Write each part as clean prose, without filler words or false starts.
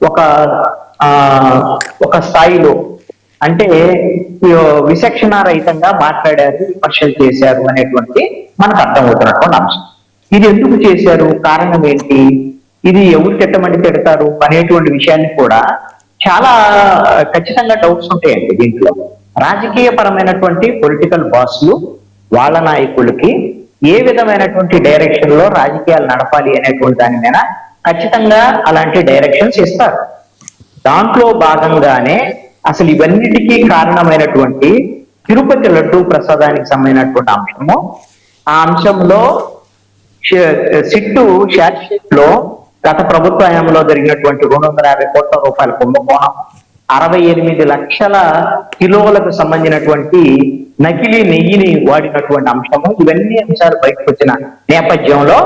ఒక ఆ ఒక స్థాయిలో అంటే విచక్షణ రహితంగా మాట్లాడారు, విమర్శలు చేశారు అనేటువంటి మనకు అర్థమవుతున్నటువంటి అంశం. ఇది ఎందుకు చేశారు, కారణం ఏంటి, ఇది ఎవరు తిట్టమంటే తిడతారు అనేటువంటి విషయాన్ని కూడా చాలా ఖచ్చితంగా డౌట్స్ ఉంటాయండి దీంట్లో. రాజకీయ పరమైనటువంటి పొలిటికల్ బాస్లు వాళ్ళ నాయకులకి ఏ విధమైనటువంటి డైరెక్షన్ లో రాజకీయాలు నడపాలి అనేటువంటి దాని మీద ఖచ్చితంగా అలాంటి డైరెక్షన్స్ ఇస్తారు. దాంట్లో భాగంగానే అసలు ఇవన్నిటికీ కారణమైనటువంటి తిరుపతి లడ్డూ ప్రసాదానికి సంబంధించినటువంటి అంశము, ఆ అంశంలో సిట్టు షార్ట్ లో గత ప్రభుత్వ హయాంలో జరిగినటువంటి 250 కోట్ల రూపాయల కుంభకోణం, 68 లక్షల కిలోలకు సంబంధించినటువంటి నకిలీ నెయ్యిని వాడినటువంటి అంశము, ఇవన్నీ అంశాలు బయటకు వచ్చిన నేపథ్యంలో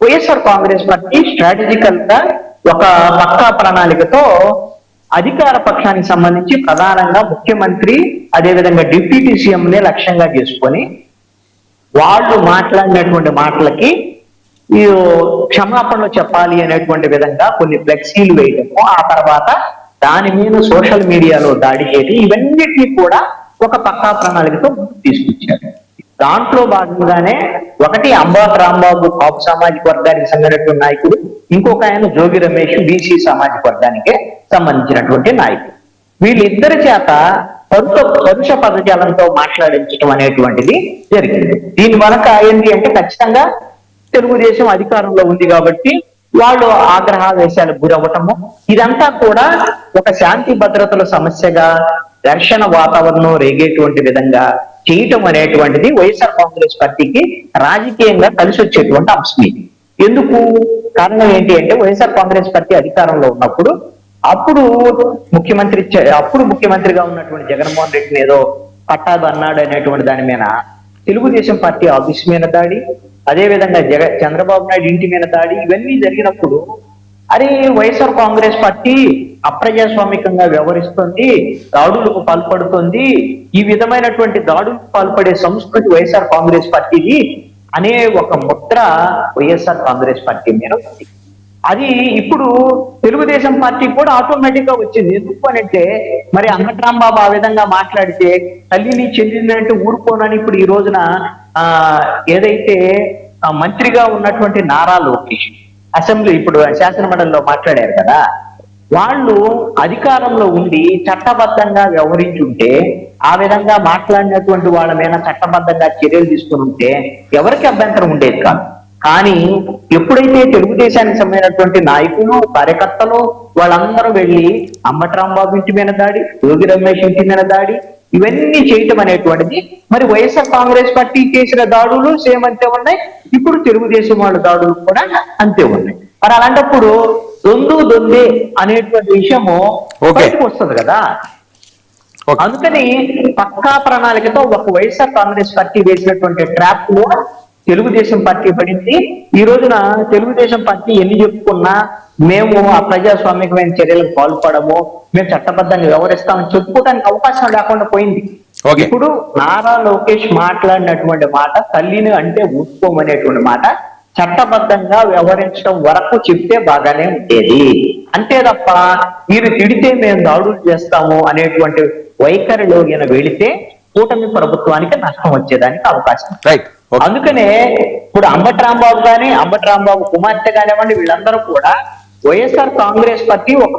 వైఎస్ఆర్ కాంగ్రెస్ పార్టీ స్ట్రాటజికల్ గా ఒక పక్కా ప్రణాళికతో అధికార పక్షానికి సంబంధించి ప్రధానంగా ముఖ్యమంత్రి అదేవిధంగా డిప్యూటీ సీఎం ని లక్ష్యంగా చేసుకొని వాళ్ళు మాట్లాడినటువంటి మాటలకి క్షమాపణలు చెప్పాలి అనేటువంటి విధంగా కొన్ని ఫ్లెక్సీలు వేయడము, ఆ తర్వాత దాని మీద సోషల్ మీడియాలో దాడి చేయడం, ఇవన్నిటినీ కూడా ఒక పక్కా ప్రణాళికతో తీసుకొచ్చారు. దాంట్లో భాగంగానే ఒకటి అంబాటి రాంబాబు కాపు సామాజిక వర్గానికి సంబంధించినటువంటి నాయకుడు, ఇంకొక ఆయన జోగి రమేష్ బీసీ సామాజిక వర్గానికి సంబంధించినటువంటి నాయకుడు. వీళ్ళిద్దరి చేత పరుష పదజాలంతో మాట్లాడించడం అనేటువంటిది జరిగింది. దీని వలన ఏంటి అంటే ఖచ్చితంగా తెలుగుదేశం అధికారంలో ఉంది కాబట్టి వాళ్ళు ఆగ్రహావేశాలకు గురవ్వటము, ఇదంతా కూడా ఒక శాంతి భద్రతల సమస్యగా ఘర్షణ వాతావరణం రేగేటువంటి విధంగా చేయటం అనేటువంటిది వైఎస్ఆర్ కాంగ్రెస్ పార్టీకి రాజకీయంగా కలిసి వచ్చేటువంటి అంశం. ఎందుకు కారణం ఏంటి అంటే వైఎస్ఆర్ కాంగ్రెస్ పార్టీ అధికారంలో ఉన్నప్పుడు అప్పుడు ముఖ్యమంత్రిగా ఉన్నటువంటి జగన్మోహన్ రెడ్డిని ఏదో పట్టాదు అన్నాడు అనేటువంటి దాని మీద తెలుగుదేశం పార్టీ ఆఫీస్ మీద దాడి, అదేవిధంగా చంద్రబాబు నాయుడు ఇంటి మీద దాడి, ఇవన్నీ జరిగినప్పుడు అరే వైఎస్ఆర్ కాంగ్రెస్ పార్టీ అప్రజాస్వామికంగా వ్యవహరిస్తుంది, దాడులకు పాల్పడుతుంది, ఈ విధమైనటువంటి దాడులకు పాల్పడే సంస్కృతి వైఎస్ఆర్ కాంగ్రెస్ పార్టీది అనే ఒక ముద్ర వైఎస్ఆర్ కాంగ్రెస్ పార్టీ మీద ఉంది. అది ఇప్పుడు తెలుగుదేశం పార్టీ కూడా ఆటోమేటిక్ గా వచ్చింది. ఎందుకు అనంటే మరి అంబటి రాంబాబు ఆ విధంగా మాట్లాడితే తల్లిని చెల్లిందంటే ఊరుకోనని ఇప్పుడు ఈ రోజున ఏదైతే మంత్రిగా ఉన్నటువంటి నారా లోకేష్ అసెంబ్లీ ఇప్పుడు శాసనమండలిలో మాట్లాడారు కదా, వాళ్ళు అధికారంలో ఉండి చట్టబద్ధంగా వ్యవహరించుంటే ఆ విధంగా మాట్లాడినటువంటి వాళ్ళ మీద చట్టబద్ధంగా చర్యలు తీసుకుని ఉంటే ఎవరికి అభ్యంతరం ఉండేది కాదు. కానీ ఎప్పుడైతే తెలుగుదేశానికి సంబంధించినటువంటి నాయకులు కార్యకర్తలు వాళ్ళందరూ వెళ్ళి అంబటి రాంబాబు ఇంటి మీద దాడి, యోగి రమేష్ ఇంటి మీద దాడి, ఇవన్నీ చేయటం అనేటువంటిది మరి వైఎస్ఆర్ కాంగ్రెస్ పార్టీ చేసిన దాడులు సేమ్ అంతే ఉన్నాయి, ఇప్పుడు తెలుగుదేశం వాళ్ళ దాడులు కూడా అంతే ఉన్నాయి. మరి అలాంటప్పుడు దొందే అనేటువంటి విషయము బయటకు వస్తుంది కదా. అందుకని పక్కా ప్రణాళికతో ఒక వైఎస్ఆర్ కాంగ్రెస్ పార్టీ వేసినటువంటి ట్రాప్ లో తెలుగుదేశం పార్టీ పడింది. ఈ రోజున తెలుగుదేశం పార్టీ ఎన్ని చెప్పుకున్నా మేము ఆ ప్రజాస్వామికమైన చర్యలకు పాల్పడము, మేము చట్టబద్ధంగా వ్యవహరిస్తామని చెప్పుకోవడానికి అవకాశం లేకుండా పోయింది. ఇప్పుడు నారా లోకేష్ మాట్లాడినటువంటి మాట తల్లిని అంటే ఊసుకోమనేటువంటి మాట చట్టబద్ధంగా వ్యవహరించడం వరకు చెప్తే బాగానే ఉండేది. అంతే తప్ప మీరు తిడితే మేము దాడులు చేస్తాము అనేటువంటి వైఖరిలో ఈయన వెళితే కూటమి ప్రభుత్వానికి నష్టం వచ్చేదానికి అవకాశం. అందుకనే ఇప్పుడు అంబటి రాంబాబు కుమార్తె కానివ్వండి, వీళ్ళందరూ కూడా వైఎస్ఆర్ కాంగ్రెస్ పార్టీ ఒక